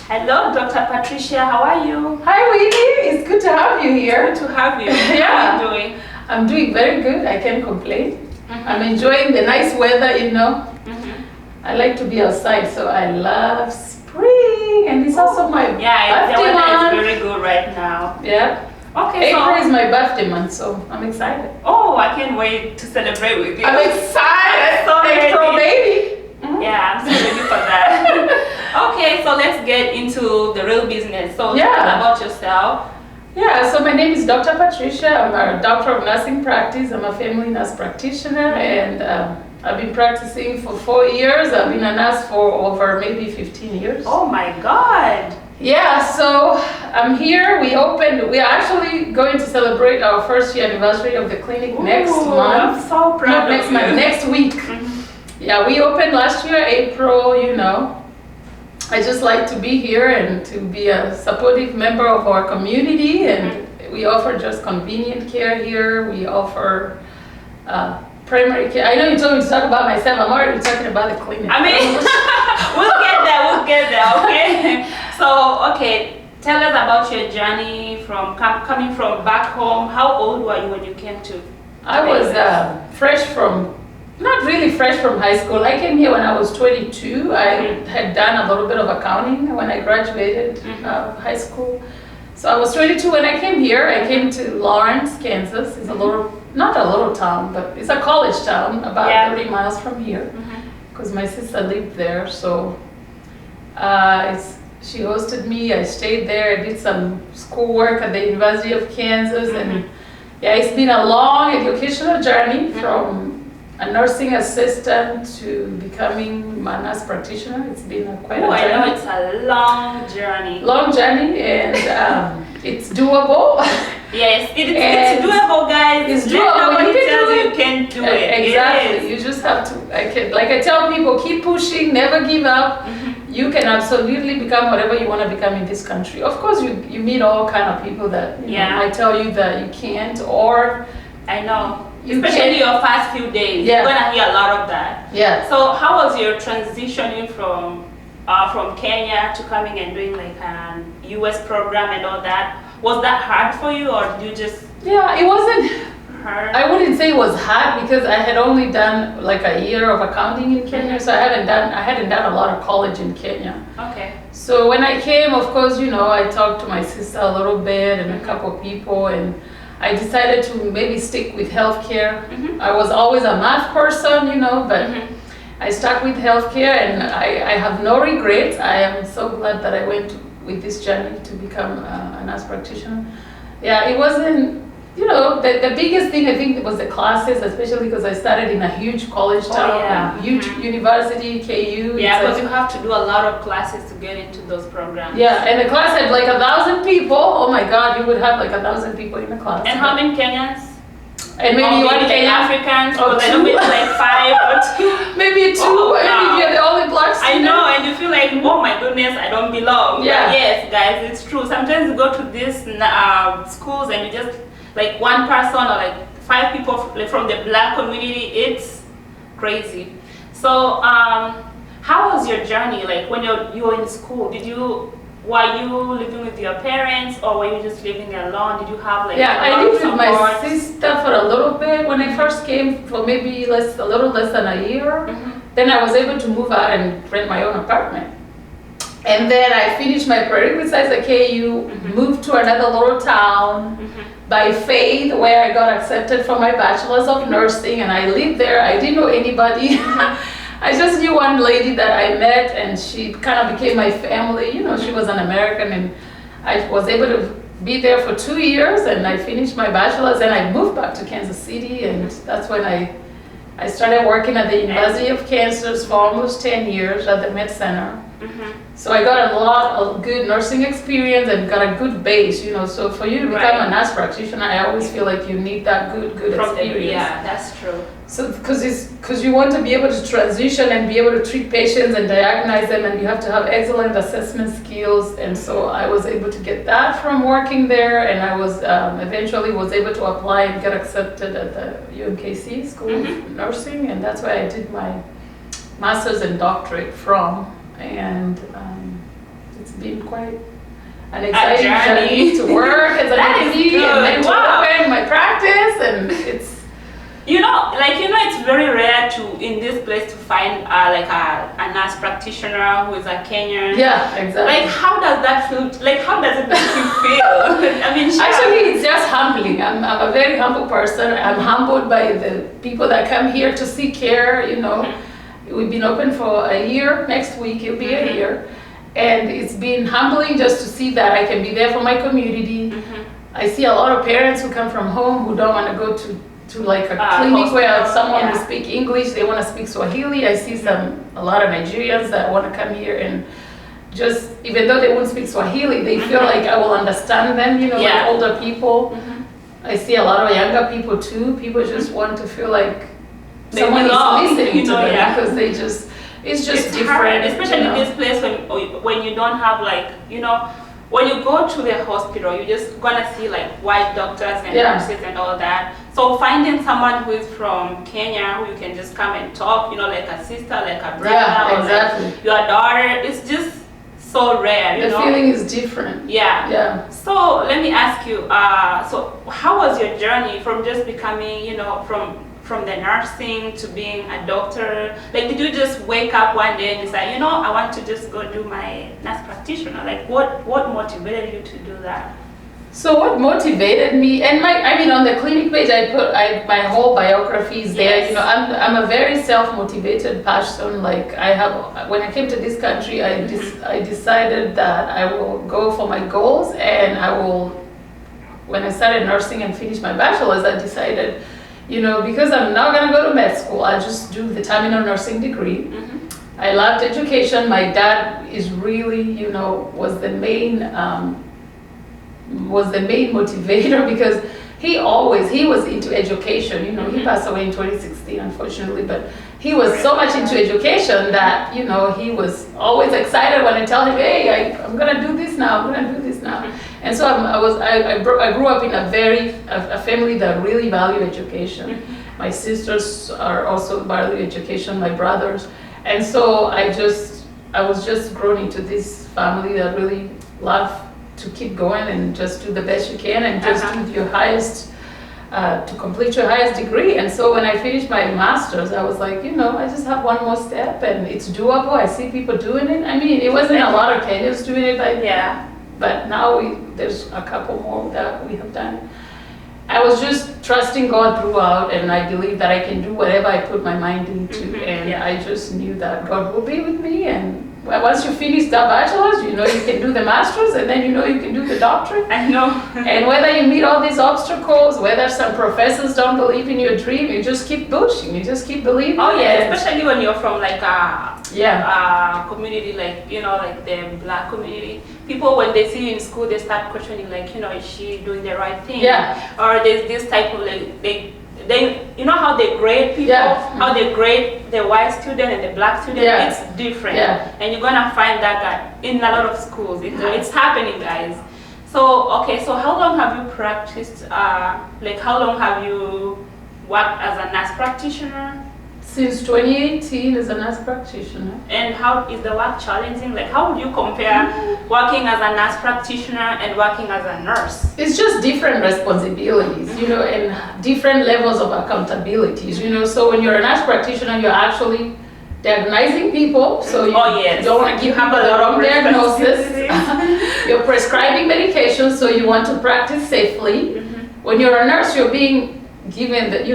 Hello, Dr. Patricia. How are you? Hi, Winnie. It's good to have you here. Good to have you. Yeah. How are you doing? I'm doing very good. I can't complain. I'm enjoying the nice weather, I like to be outside, so I love spring. And it's also my the birthday weather month. is very good right now. Yeah. Okay, April is my birthday month, so I'm excited. Oh, I can't wait to celebrate with you. I'm excited. So April, ready. baby. Yeah, I'm so ready for that. Okay, so let's get into the real business. So tell us about yourself. Yeah, so my name is Dr. Patricia. I'm a doctor of nursing practice. I'm a family nurse practitioner, and I've been practicing for 4 years. I've been a nurse for over maybe 15 years. Oh my God. Yeah, so I'm here. We are actually going to celebrate our first year anniversary of the clinic next month. I'm so proud of you. Next week. Yeah, we opened last year, April, I just like to be here and to be a supportive member of our community, and we offer just convenient care here. We offer primary care. I know you told me to talk about myself. I'm already talking about the clinic. I mean, we'll get there, okay? So, okay, tell us about your journey from coming from back home. How old were you when you came to? I was not really fresh from high school. I came here when I was 22. I had done a little bit of accounting when I graduated high school. So I was 22 when I came here. I came to Lawrence, Kansas. It's not a little town, but it's a college town about 30 miles from here, because my sister lived there. So she hosted me. I stayed there. I did some schoolwork at the University of Kansas, and it's been a long educational journey from a nursing assistant to becoming a nurse practitioner. It's been quite a journey. I know it's a long journey. Long journey, and it's doable. Yes, it's doable, guys. It's doable. Nobody tells you can do it. Exactly. You just have to, like I tell people, keep pushing, never give up. You can absolutely become whatever you want to become in this country. Of course, you meet all kind of people that might tell you that you can't, or I know. Especially your first few days, you're gonna hear a lot of that. Yeah. So how was your transitioning from Kenya to coming and doing like an US program and all that? Was that hard for you, or did you just? Yeah, it wasn't hard. I wouldn't say it was hard, because I had only done like a year of accounting in Kenya, so I hadn't done a lot of college in Kenya. Okay. So when I came, of course, I talked to my sister a little bit and a couple of people, and I decided to maybe stick with healthcare. I was always a math person, but I stuck with healthcare, and I have no regrets. I am so glad that I went with this journey to become a nurse practitioner. Yeah, it wasn't, the biggest thing I think was the classes, especially because I started in a huge college town, huge university, KU. Yeah, because you have to do a lot of classes to get into those programs. Yeah, and the class had like 1,000 people. Oh my God, you would have like 1,000 people in the class. And how many Kenyans? And maybe one Kenyan. Africans, or two. Maybe like 5 or 2. Maybe 2. Maybe you're the only black student. I know, and you feel like, oh my goodness, I don't belong. Yeah. But yes, guys, it's true. Sometimes you go to these schools and you just like one person or like 5 people from the black community. It's crazy. So how was your journey? Like when you were in school, were you living with your parents, or were you just living alone? Did you have like I lived with my sister for a little bit when I first came, for maybe a little less than a year. Then I was able to move out and rent my own apartment. And then I finished my prerequisites at KU, moved to another little town by faith, where I got accepted for my bachelor's of nursing, and I lived there. I didn't know anybody. I just knew one lady that I met, and she kind of became my family. She was an American, and I was able to be there for 2 years, and I finished my bachelor's, and I moved back to Kansas City, and that's when I started working at the University of Kansas for almost 10 years at the Med Center. So I got a lot of good nursing experience and got a good base, So for you to become a nurse practitioner, I always feel like you need that good experience. Yeah, that's true. So because you want to be able to transition and be able to treat patients and diagnose them, and you have to have excellent assessment skills. And so I was able to get that from working there, and I was eventually was able to apply and get accepted at the UMKC School of Nursing, and that's where I did my master's and doctorate from. And been quite an exciting journey to work as an That is MD good. and then to Wow. open my practice, and it's It's very rare in this place to find like a nurse practitioner who is a Kenyan. yeah, exactly. Like, how does that feel? Like, how does it make you feel? I mean, Actually, it's just humbling. I'm a very humble person. I'm humbled by the people that come here to seek care. We've been open for a year. Next week, it'll be a year. And it's been humbling just to see that I can be there for my community. I see a lot of parents who come from home who don't want to go to like a clinic where someone will speak English. They want to speak Swahili. I see a lot of Nigerians that want to come here and just, even though they won't speak Swahili, they feel like I will understand them, like older people. I see a lot of younger people too. People just want to feel like someone is listening to them because it's just different. Hard, especially in this place when you don't have when you go to the hospital, you're just gonna see like white doctors and nurses and all that. So finding someone who is from Kenya who you can just come and talk, like a sister, like a brother, or like your daughter, it's just so rare. The feeling is different. Yeah. So let me ask you. So how was your journey from just becoming, from the nursing to being a doctor? Like, did you just wake up one day and decide, I want to just go do my nurse practitioner? Like, what motivated you to do that? So what motivated me, and on the clinic page I put my whole biography is there. I'm a very self-motivated person. Like, when I came to this country, I decided that I will go for my goals, and when I started nursing and finished my bachelor's, I decided, because I'm not going to go to med school, I'll just do the terminal nursing degree. I loved education. My dad is really, was the main motivator because he was into education. He passed away in 2016, unfortunately, but he was so much into education that, he was always excited when I tell him, hey, I'm going to do this now, And so I grew up in a family that really value education. My sisters are also value education, my brothers. And so I was just grown into this family that really love to keep going and just do the best you can and just do your highest, to complete your highest degree. And so when I finished my master's, I was like, I just have one more step and it's doable. I see people doing it. I mean, it wasn't a lot of Kenyans doing it, but now there's a couple more that we have done. I was just trusting God throughout, and I believe that I can do whatever I put my mind into, I just knew that God will be with me. And once you finish the bachelor's, you can do the master's, and then you can do the doctorate. I know. And whether you meet all these obstacles, whether some professors don't believe in your dream, you just keep pushing, you just keep believing. Oh yeah, especially when you're from like a community like like the Black community. People, when they see you in school, they start questioning like, is she doing the right thing? Or there's this type of like they how they grade people, how they grade the white student and the Black student, it's different. And you're gonna find that in a lot of schools. It's happening, guys. So so how long have you practiced, how long have you worked as a nurse practitioner? Since 2018 as a nurse practitioner. And how is the work challenging? Like, how would you compare working as a nurse practitioner and working as a nurse? It's just different responsibilities, and different levels of accountabilities, So when you're a nurse practitioner, you're actually diagnosing people. So you don't want to give people the wrong diagnosis. You're prescribing medications, so you want to practice safely. When you're a nurse, you're being given that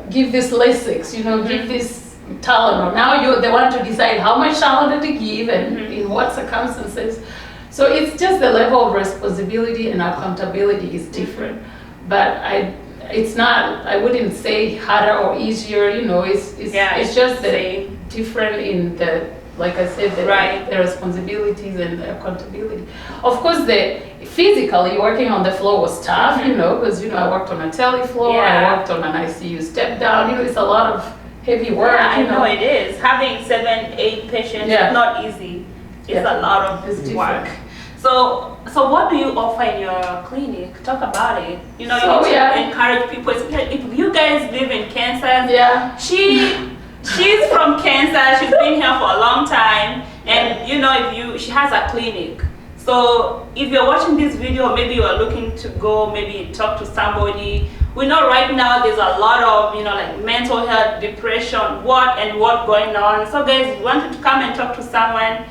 give this Lasix, give this Tylenol. Now you're the one to decide how much Tylenol to give and in what circumstances. So it's just the level of responsibility and accountability is different. But it's not. I wouldn't say harder or easier. It's just different in the, like I said, the responsibilities and the accountability. Of course, physically working on the floor was tough, because I worked on a tele floor, I worked on an ICU step down. It's a lot of heavy work. I know it is. Having 7-8 patients is not easy. It's a lot of work. So what do you offer in your clinic? Talk about it. You need to encourage people, especially if you guys live in Kansas. She's from Kansas. She's been here for a long time, and she has a clinic. So if you're watching this video, maybe you are looking to go, maybe talk to somebody. We know right now there's a lot of, like mental health, depression, what going on. So guys, if you wanted to come and talk to someone,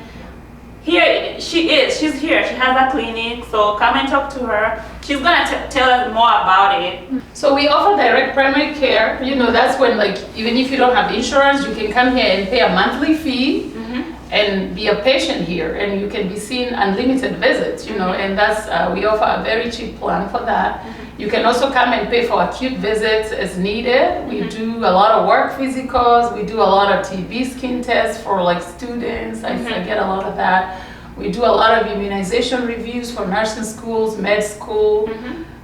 here she's here. She has a clinic, so come and talk to her. She's gonna tell us more about it. So we offer direct primary care. That's when, like, even if you don't have insurance, you can come here and pay a monthly fee and be a patient here, and you can be seen unlimited visits. And that's we offer a very cheap plan for that. You can also come and pay for acute visits as needed. We do a lot of work physicals. We do a lot of TB skin tests for like students. I get a lot of that. We do a lot of immunization reviews for nursing schools, med school.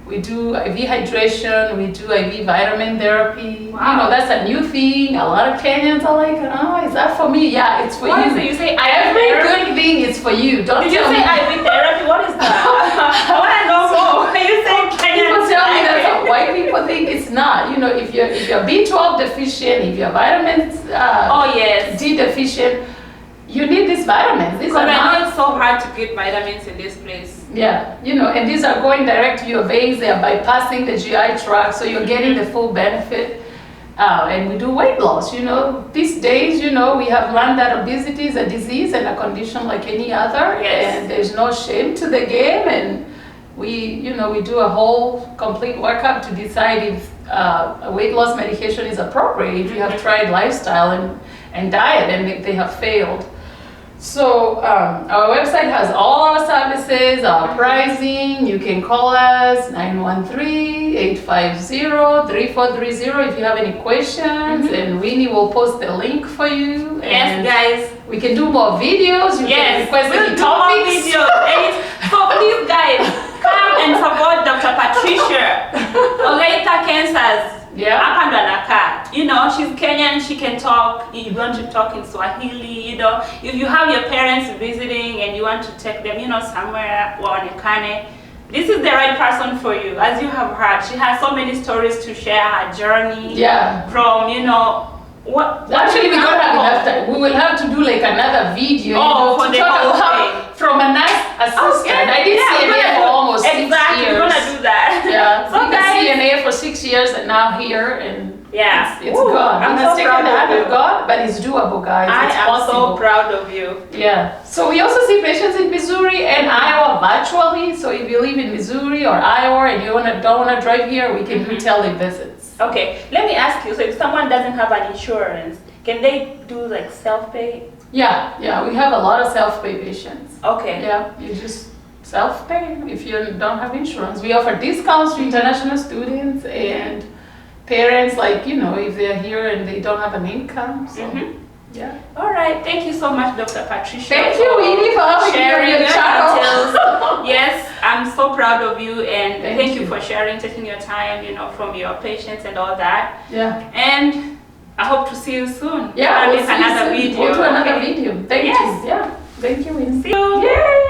We do IV hydration. We do IV vitamin therapy. Wow. That's a new thing. A lot of Kenyans are like, oh, is that for me? Yeah, it's for you. So you say every good thing is for you. Don't Did you tell say me. IV therapy? What is that? I want to know more. You say Kenyan. People tell me that's what white people think. It's not. If you're B12 deficient, if you're vitamins oh yes, D deficient, you need these vitamins. These because are I not. know it's so hard to get vitamins in this place. Yeah, and these are going direct to your veins. They are bypassing the GI tract, so you're getting the full benefit. And we do weight loss. These days, we have learned that obesity is a disease and a condition like any other. Yes. And there's no shame to the game. And we do a whole complete workup to decide if a weight loss medication is appropriate, if you have tried lifestyle and diet and they have failed. So our website has all our services, our pricing. You can call us 913-850-3430 if you have any questions, and Winnie will post the link for you. Yes, guys. We can do more videos. You can request we'll any do more topics. videos. So please, guys, come and support Dr. Patricia. Oleita Cancers. Yeah. Hapa ndo anakaa. She's Kenyan, she can talk. You want to talk in Swahili, If you have your parents visiting and you want to take them, somewhere, waonekane, this is the right person for you. As you have heard, she has so many stories to share, her journey. Yeah. From, what Actually, we don't have enough time. We will have to do like another video. for to the talk whole about thing. from a nurse assistant. I did CNA for almost 6 years. Exactly, we're gonna do that. Yeah, So did guys, CNA for 6 years and now here, and yeah, it's good. I'm It's so taken proud the of hand you. of God, but it's doable, guys. It's I am possible. so proud of you. Yeah. So we also see patients in Missouri and Iowa virtually. So if you live in Missouri or Iowa and you don't wanna drive here, we can do televisits. Okay, let me ask you. So if someone doesn't have an insurance, can they do like self-pay? Yeah, we have a lot of self-pay patients. Okay. Yeah, you just self-pay if you don't have insurance. We offer discounts to international students and parents, like, if they're here and they don't have an income. So, yeah. All right. Thank you so much, Dr. Patricia. Thank you, Edie, for having me on sharing your your channel. details. Yes, I'm so proud of you, and thank you you for sharing, taking your time, from your patients and all that. Yeah. And I hope to see you soon. Yeah, We'll we'll make another video. We'll do another Okay? video. Thank Yes. you. Yeah. Thank you, Edie. See you. Yay!